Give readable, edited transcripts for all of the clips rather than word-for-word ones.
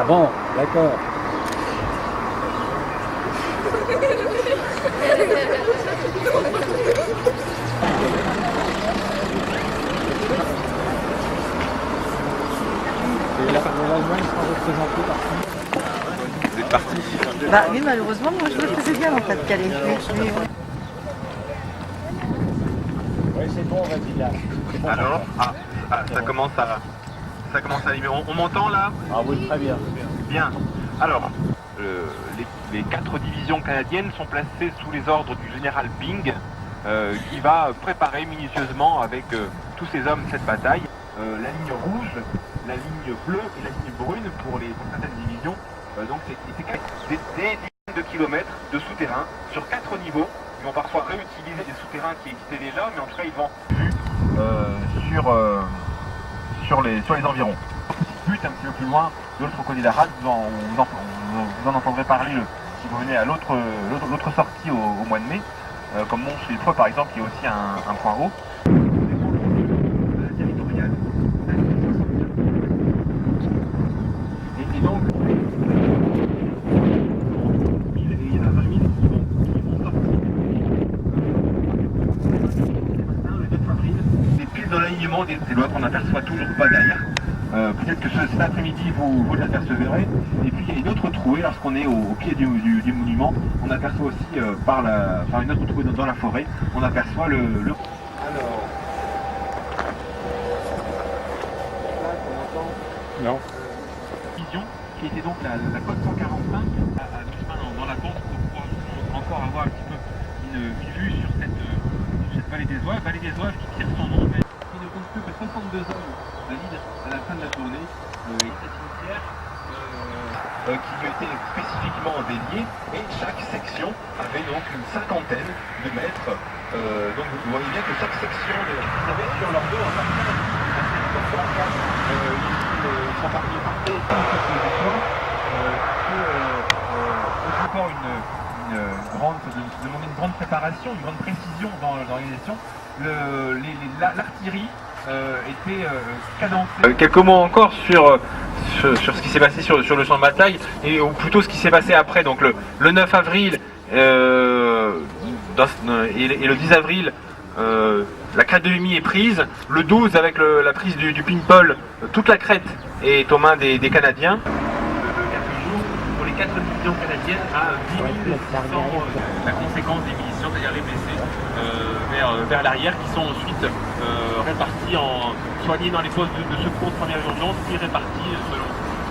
Ah bon, d'accord. Et l'Allemagne sera représentée par qui? Vous êtes parti? Bah oui, malheureusement, moi je le faisais bien en Pas-de-Calais. Oui, c'est bon, vas-y là. Bon, Alors, ça commence à allumer. On m'entend là? ah oui, très bien. Bien. Alors, les 4 divisions canadiennes sont placées sous les ordres du général Byng, qui va préparer minutieusement avec tous ces hommes cette bataille. La ligne rouge, la ligne bleue et la ligne brune pour certaines divisions. Donc c'est des dizaines de kilomètres de souterrains sur 4 niveaux. Ils vont parfois réutiliser des souterrains qui existaient déjà, mais en tout cas ils vont sur les environs. But un petit peu plus loin, de l'autre côté de la rade, vous en entendrez parler si vous venez à l'autre sortie au mois de mai, comme Mont-sur-les-Preux par exemple, qui est aussi un point haut. Territorial. Et donc, il y en a 20 000 qui vont sortir. Le 9 avril, c'est pile dans l'alignement des lois qu'on n'aperçoit toujours pas derrière. Peut-être que cet après-midi vous l'apercevrez. Et puis il y a une autre trouée, lorsqu'on est au pied du monument, on aperçoit aussi une autre trouée dans la forêt, on aperçoit le... Alors. Là, on entend. Non. Vision, qui était donc la côte 145 à mi-chemin dans la course pour pouvoir encore avoir un petit peu une vue sur cette vallée des Oives qui tire son nom, mais qui ne compte plus que 62 hommes valides à la fin de la journée, et cette cimetière qui lui était spécifiquement dédiée, et chaque section avait donc une cinquantaine de mètres. Donc vous voyez bien que chaque section avait sur leur dos un marquage assez important. Ils sont partis partir encore une grande préparation, une grande précision dans l'organisation. L'artillerie était cadencée. Quelques mots encore sur ce qui s'est passé sur le champ de bataille, ou plutôt ce qui s'est passé après. Donc le 9 avril et le 10 avril, la crête de Lumie est prise. Le 12, avec la prise du Paimpol, toute la crête est aux mains des Canadiens. Le 4 jours, pour les 4 divisions canadiennes, à 10 600, la conséquence des munitions, c'est-à-dire les blessés, vers l'arrière, qui sont ensuite répartis, soignés dans les postes de secours de première urgence, puis répartis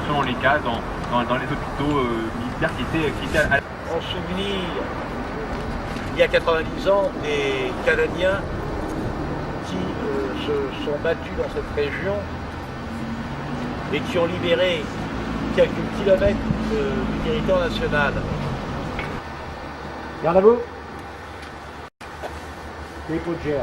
selon les cas dans les hôpitaux militaires qui étaient à... En souvenir, il y a 90 ans, des Canadiens qui se sont battus dans cette région et qui ont libéré quelques kilomètres du territoire national. Garde à vous. Dépôt de germe.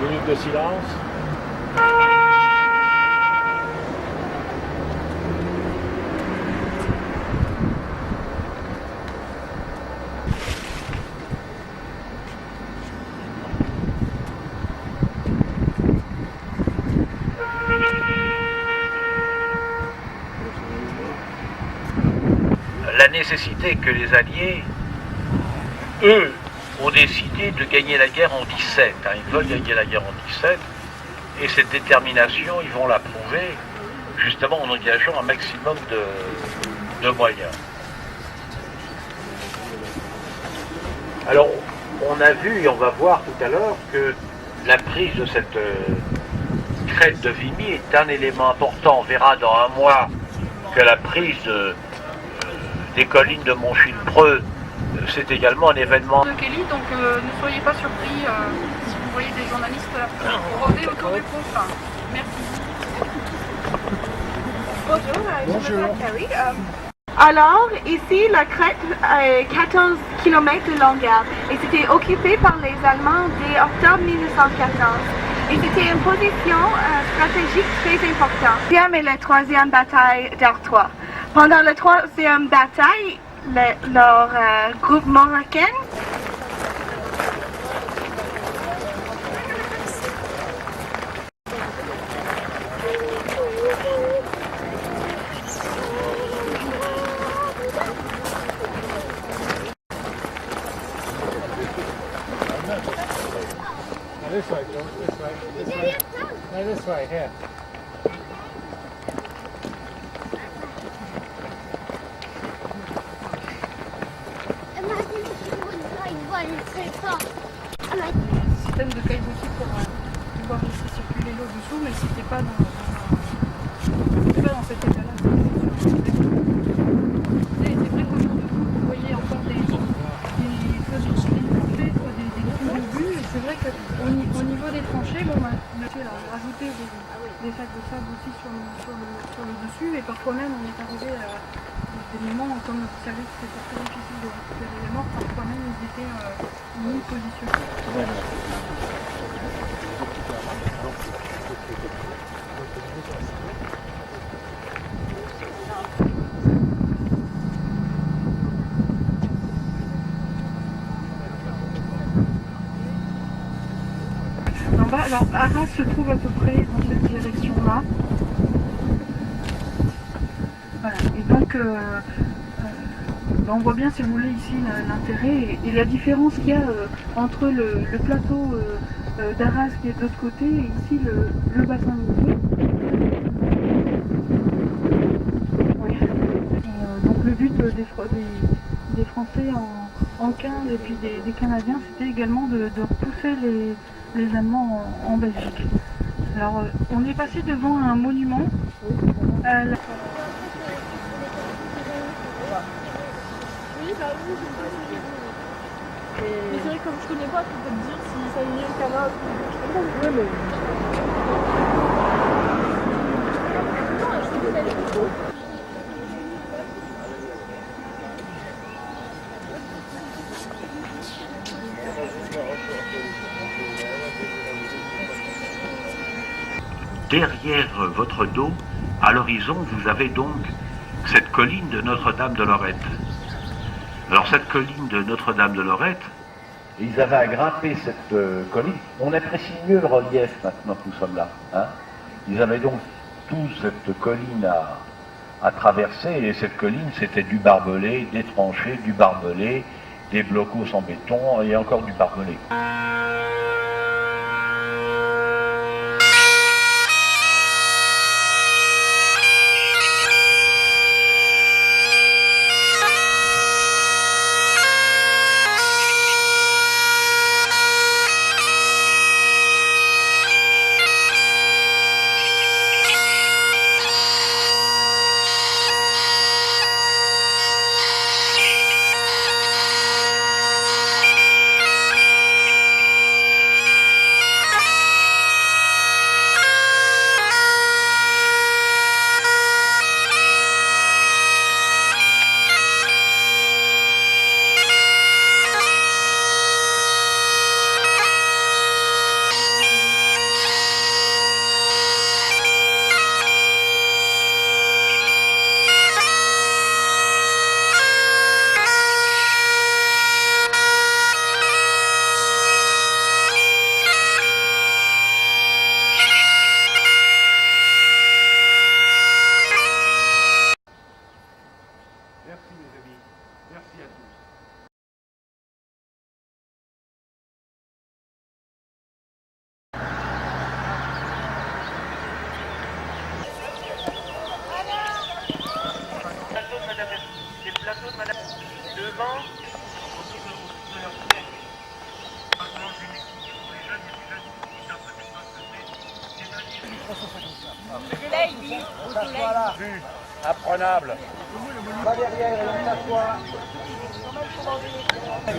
Minute de silence. La nécessité que les Alliés, eux, ont décidé de gagner la guerre en 17. Ils veulent gagner la guerre en 17. Et cette détermination, ils vont la prouver justement en engageant un maximum de moyens. Alors, on a vu et on va voir tout à l'heure que la prise de cette crête de Vimy est un élément important. On verra dans un mois que la prise des collines de Mont-sur-les-Preux, c'est également un événement. De Kelly, donc ne soyez pas surpris si vous voyez des journalistes rôder autour du pont. Merci. Bonjour, je m'appelle Kelly. Alors, ici, la crête est 14 km de longueur et c'était occupé par les Allemands dès octobre 1914. Et c'était une position stratégique très importante. Deuxième et la troisième bataille d'Artois. Pendant la troisième bataille, leur groupe marocain This way, George. This way. This way. No, this way. Here. Système de caille aussi pour pouvoir laisser circuler l'eau dessous, mais c'était pas dans cet état-là. C'est vrai qu'aujourd'hui vous voyez encore des soit des tranchées, soit des trous de but, et c'est vrai qu'au niveau des tranchées, bon, on a rajouté des sacs de sable aussi sur le dessus, et parfois même on est arrivé à des moments, comme vous savez que c'était très difficile de récupérer les morts, parfois même ils étaient mis positionnés. Alors Arras se trouve à peu près dans cette direction-là. Voilà. Et donc on voit bien, si vous voulez, ici l'intérêt et la différence qu'il y a entre le plateau d'Arras qui est de l'autre côté et ici le bassin minier. Oui. Donc le but des Français en 15 et puis des Canadiens, c'était également de repousser les Allemands en Belgique. Alors on est passé devant un monument. Mais c'est vrai que comme je connais pas, tu peux te dire si ça y est le canal. Ouais, mais... Non, je te dis Derrière votre dos, à l'horizon, vous avez donc cette colline de Notre-Dame-de-Lorette. Alors cette colline de Notre-Dame-de-Lorette, ils avaient à grimper cette colline. On apprécie mieux le relief maintenant que nous sommes là. Hein, ils avaient donc toute cette colline à traverser, et cette colline c'était du barbelé, des tranchées, du barbelé, des blocos en béton et encore du barbelé. Voilà, vue apprenable. Va derrière et on s'assoit.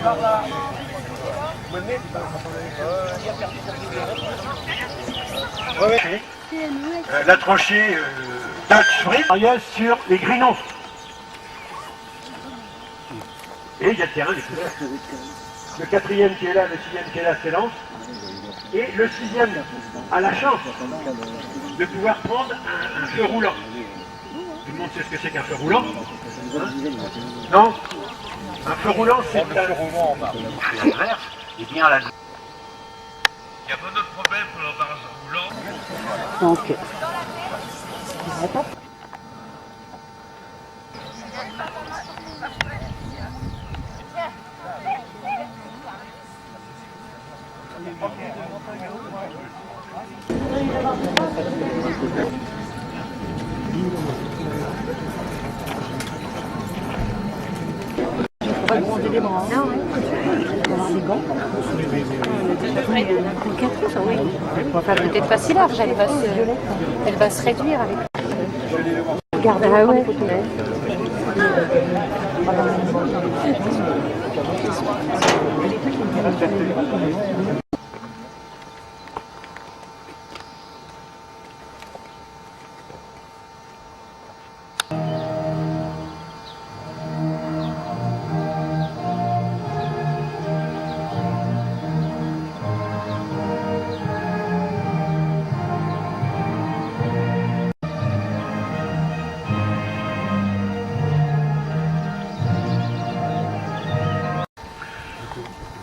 Par là. La tranchée Dutch sur les Grinos. Et il y a le terrain des couleurs. Le quatrième qui est là, le sixième qui est là, c'est Lens. Et le 6e a la chance de pouvoir prendre un feu roulant. Tout le monde sait ce que c'est qu'un feu roulant? Non? Un feu roulant, c'est un feu roulant en marche. L'inverse, eh bien, il y a pas d'autre problème pour l'embarras roulant. Donc, Enfin, peut-être pas si large, elle va se réduire avec. Regarde, ah ouais.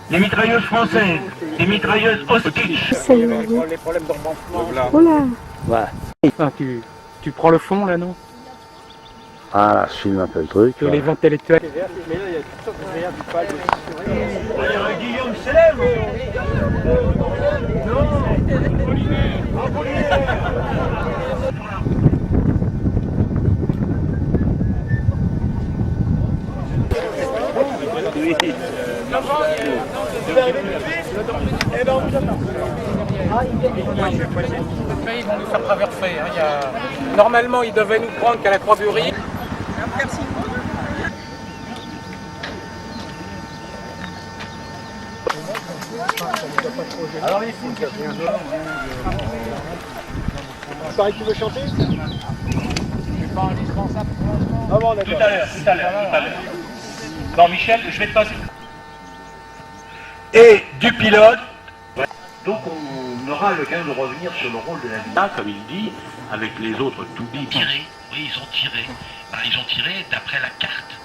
Les mitrailleuses françaises, les mitrailleuses Ostrich. Les problèmes d'embranchement. Voilà. Ah, tu prends le fond là, non? Ah là, je filme un peu le truc. Les intellectuels. Mais là, il y a toutes sortes de verres du pal. Guillaume s'élève. Non. Ils vont nous faire traverser. Normalement, ils devaient nous prendre qu'à la Croix-Bury. Alors les filles, il paraît que tu veux chanter? C'est pas indispensable pour l'instant. Ah bon, d'accord. Tout à l'heure. Bon, Michel, je vais te passer. Et du pilote. Donc on aura le gain de revenir sur le rôle de la Nina, comme il dit, avec les autres to be tirés. Oui, ils ont tiré. Ben, ils ont tiré d'après la carte.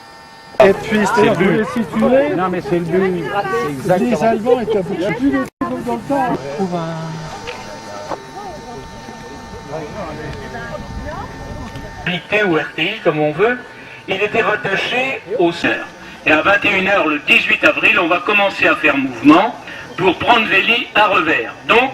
Et puis, c'est le but. Si tu veux, Non, mais c'est le but. les Allemands étaient un peu plus de dans le temps. On trouve un. RT ou RTI, comme on veut, il était rattaché au CER. Et à 21h le 18 avril, on va commencer à faire mouvement pour prendre Vély à revers. Donc,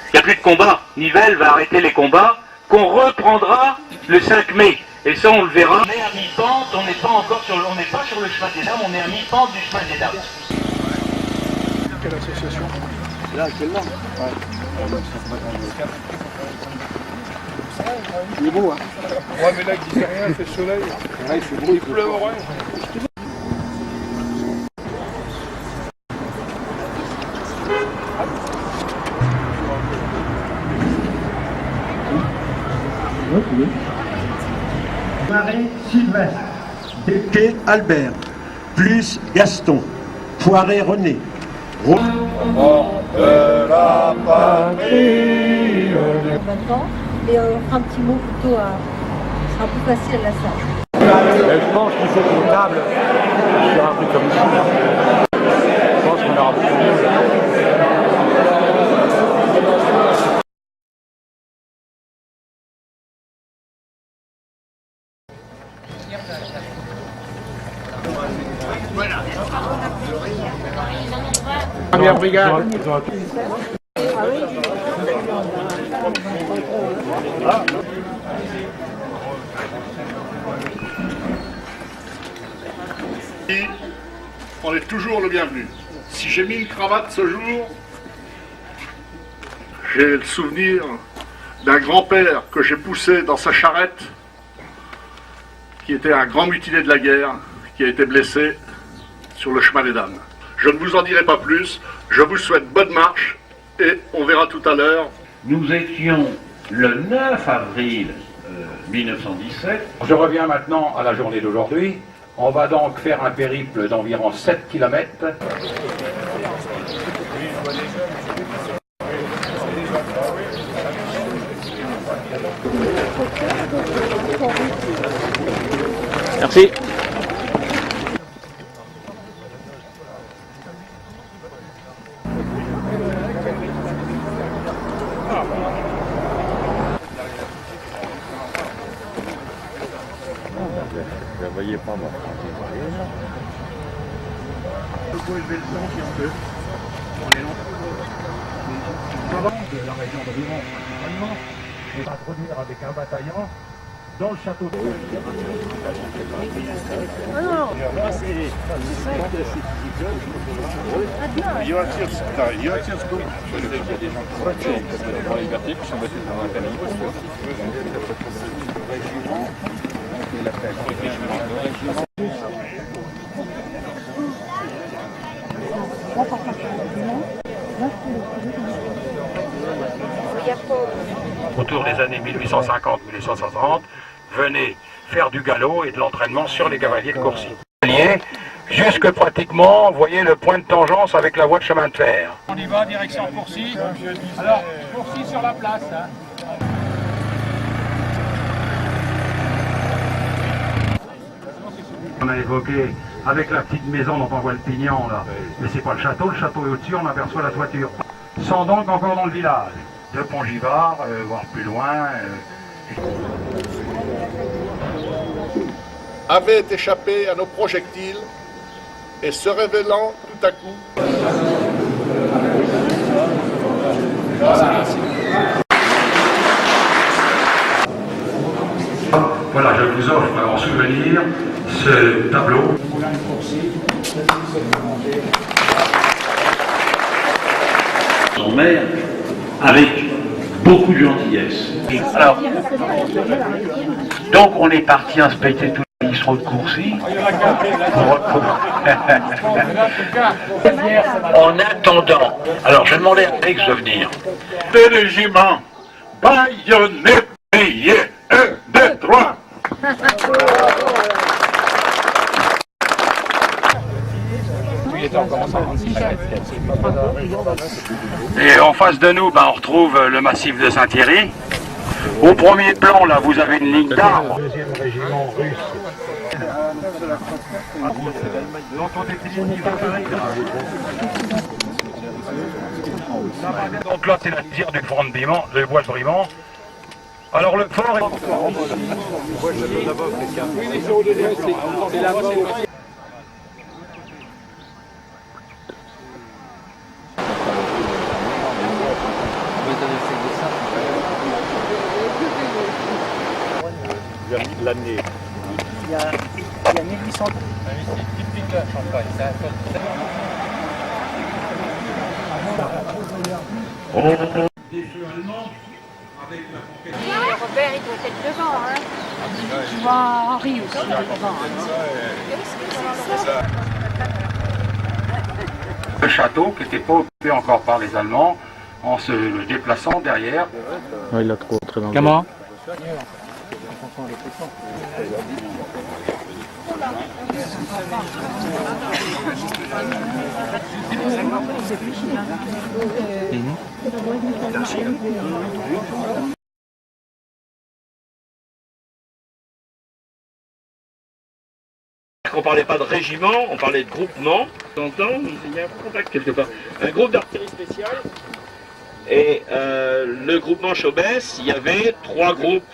il n'y a plus de combat. Nivelles va arrêter les combats qu'on reprendra le 5 mai. Et ça, on le verra. On est à mi-pente, on n'est pas encore sur le chemin des dames, on est à mi-pente du chemin des dames. Quelle association? Là, actuellement. Ouais. Il est beau, hein? Ouais, mais là, il disait rien, il fait soleil. Ouais, il fait beau, il pleut, ouais. Marie Sylvestre, Desquet Albert, plus Gaston, Poiré René. De la patrie. Maintenant, et on fera un petit mot plutôt à. Ce sera plus facile à la salle. Je pense qu'il faut qu'on table sur un truc comme ça. Je pense qu'on aura beaucoup mieux. Première brigade. On est toujours le bienvenu. Si j'ai mis une cravate ce jour, j'ai le souvenir d'un grand-père que j'ai poussé dans sa charrette, qui était un grand mutilé de la guerre, qui a été blessé sur le chemin des dames. Je ne vous en dirai pas plus, je vous souhaite bonne marche et on verra tout à l'heure. Nous étions le 9 avril 1917. Je reviens maintenant à la journée d'aujourd'hui. On va donc faire un périple d'environ 7 km. Merci. Je ne voyais pas moi. Il faut élever le son si on peut. On est long. De la région de Rouen, principalement, et d'introduire avec un bataillon dans le château de Rouen. Autour des années 1850-1860, venaient faire du galop et de l'entraînement sur les cavaliers de Courcy. Jusque pratiquement, vous voyez le point de tangence avec la voie de chemin de fer. On y va, direction Courcy. Alors, Courcy sur la place. Hein. On a évoqué avec la petite maison dont on voit le pignon là, mais c'est pas le château est au-dessus, on aperçoit la toiture. Sans donc encore dans le village, de Pont-Givard, voire plus loin. Avait échappé à nos projectiles et se révélant tout à coup. Voilà, je vous offre en souvenir ce tableau. Son maire avec beaucoup de gentillesse. Alors, donc on est parti inspecter tous les bistrots de Courcy. En attendant, alors je demandais à Alex de venir. Des régiments baïonnés payés, 1, 2, 3. Et en face de nous, on retrouve le massif de Saint-Thierry. Au premier plan, là, vous avez une ligne d'arbres. Deuxième régiment russe. Donc là, c'est la lisière du front de bois de Brimont. Alors le fort est... L'année. Il y a 1800. C'est typique la Champagne. Des feux allemands avec la conquête. Robert, il doit être devant. Hein. Je vois Henri aussi devant. Le château qui n'était pas occupé encore par les Allemands en se déplaçant derrière. Il a trop très dans Comment? On parlait pas de régiment, on parlait de groupement. T'entends, il y a un contact quelque part. Un groupe d'artillerie spéciale. Et le groupement Chaubès, il y avait 3 groupes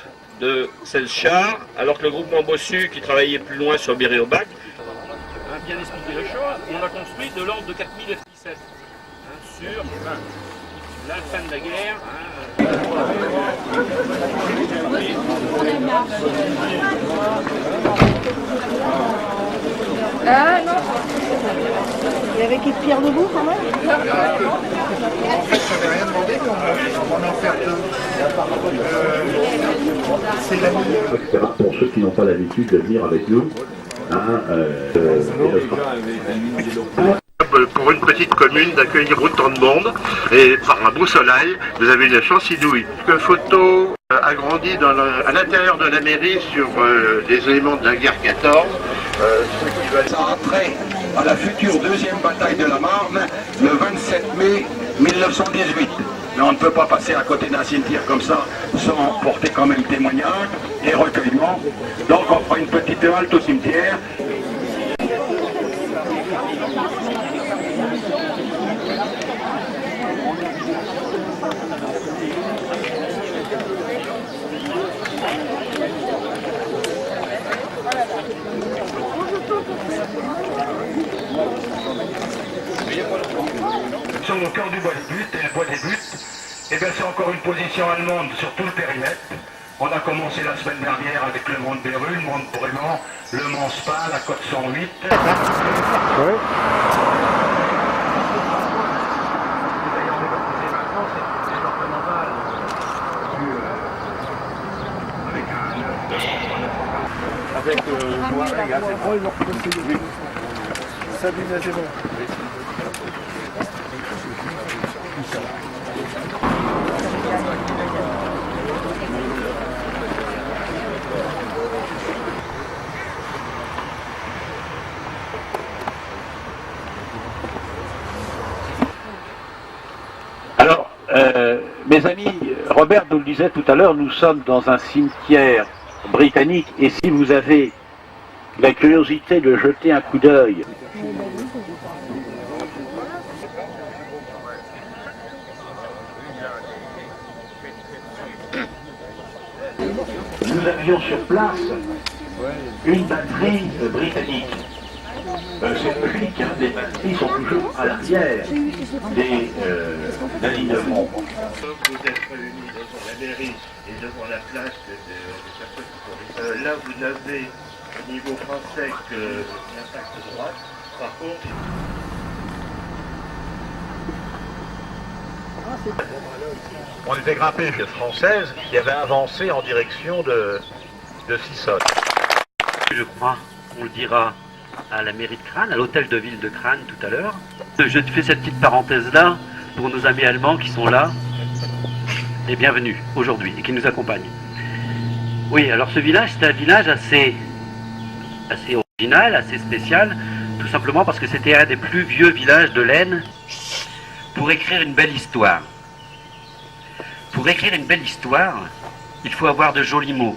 de 16 chars, alors que le groupement Bossu, qui travaillait plus loin sur Berry-au-Bac, a bien expliqué les choses. On a construit de l'ordre de 4000 F-17 sur la fin de la guerre. Ah non. Il y avait quelques pierres debout quand même. En fait, je n'avais rien demandé, on en fait deux. C'est la Etc. Pour ceux qui n'ont pas l'habitude de venir avec nous. Pour une petite commune d'accueillir autant de monde et par un beau soleil, vous avez une chance inouïe. Une photo agrandie à l'intérieur de la mairie sur des éléments de la guerre 14. Ça après à la future deuxième bataille de la Marne le 27 mai 1918. mais on ne peut pas passer à côté d'un cimetière comme ça sans porter quand même témoignage et recueillement. Donc on fera une petite halte au cimetière. Sur le cœur du bois des buttes, et le bois des buttes, eh bien c'est encore une position allemande sur tout le périmètre. On a commencé la semaine dernière avec le Mont de Beru, le Mont de Brumand, le Mont Spa, la côte 108. Ouais. Avec Loire et Gaz. Sabine Azémon. Alors, mes amis, Robert nous le disait tout à l'heure, nous sommes dans un cimetière britannique, et si vous avez la curiosité de jeter un coup d'œil nous avions sur place une batterie britannique. C'est logique, hein, les batteries sont toujours à l'arrière des alignements. Vous êtes réunis devant la mairie et devant la place des personnes qui sont là, vous n'avez au niveau français que l'impact droite. Par contre, on était grimpé chez française qui avait avancé en direction de Sissonne. Je crois, on le dira à la mairie de Crâne, à l'hôtel de ville de Crâne tout à l'heure. Je te fais cette petite parenthèse-là pour nos amis allemands qui sont là et bienvenue aujourd'hui et qui nous accompagnent. Oui, alors ce village, c'est un village assez original, assez spécial, tout simplement parce que c'était un des plus vieux villages de l'Aisne. Pour écrire une belle histoire, il faut avoir de jolis mots.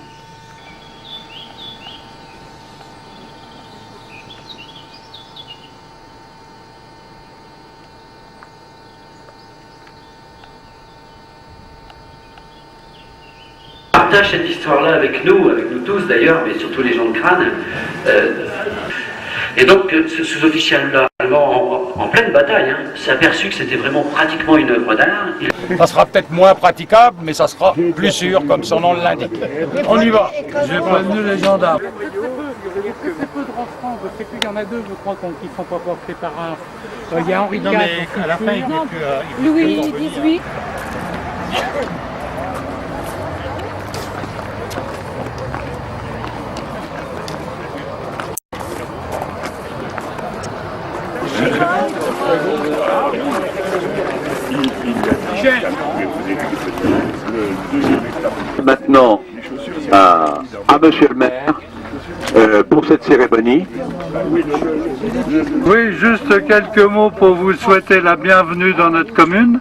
Partage cette histoire-là avec nous tous d'ailleurs, mais surtout les gens de Crâne. Et donc ce sous-officiel-là, en pleine bataille, s'est aperçu que c'était vraiment pratiquement une œuvre d'art. Ça sera peut-être moins praticable, mais ça sera plus sûr, comme son nom l'indique. On y va. J'ai prévenu les gendarmes. Il y a très peu de renfrants, je sais plus, il y en a deux, je crois, qui ne sont pas portés par un. Il y a Henri IV. À la fin, Louis XVIII. Maintenant à Monsieur le maire pour cette cérémonie. Oui, juste quelques mots pour vous souhaiter la bienvenue dans notre commune.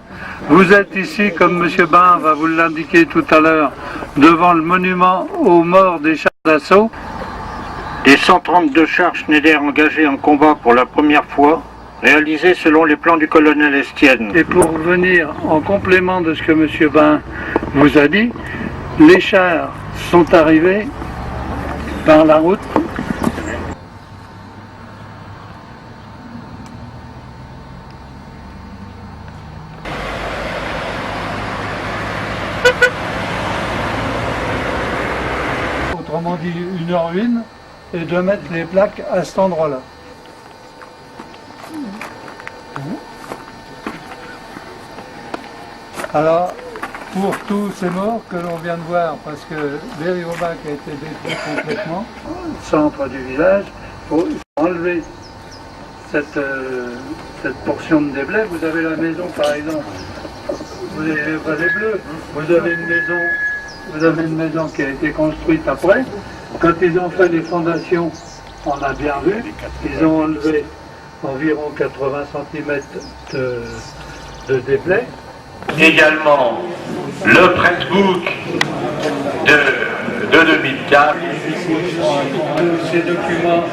Vous êtes ici, comme M. Bain va vous l'indiquer tout à l'heure, devant le monument aux morts des chars d'assaut. Des 132 chars Schneider engagés en combat pour la première fois, réalisés selon les plans du colonel Estienne. Et pour venir en complément de ce que M. Bain vous a dit, les chars sont arrivés par la route. Autrement dit, 1h01, et de mettre les plaques à cet endroit-là. Alors, pour tous ces morts que l'on vient de voir, parce que Berry-au-Bac a été détruit complètement, le centre du village, il faut enlever cette portion de déblai. Vous avez la maison, par exemple, vous avez les volets bleus, vous avez une maison qui a été construite après. Quand ils ont fait les fondations, on a bien vu, ils ont enlevé environ 80 cm de déblai. également le pressbook de 2004. Ces documents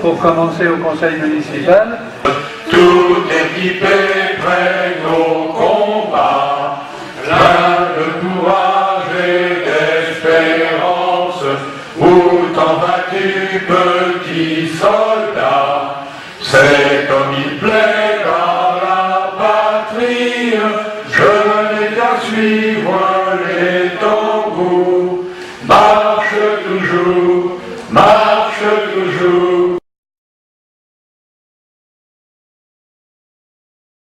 pour commencer au conseil municipal. Tout équipé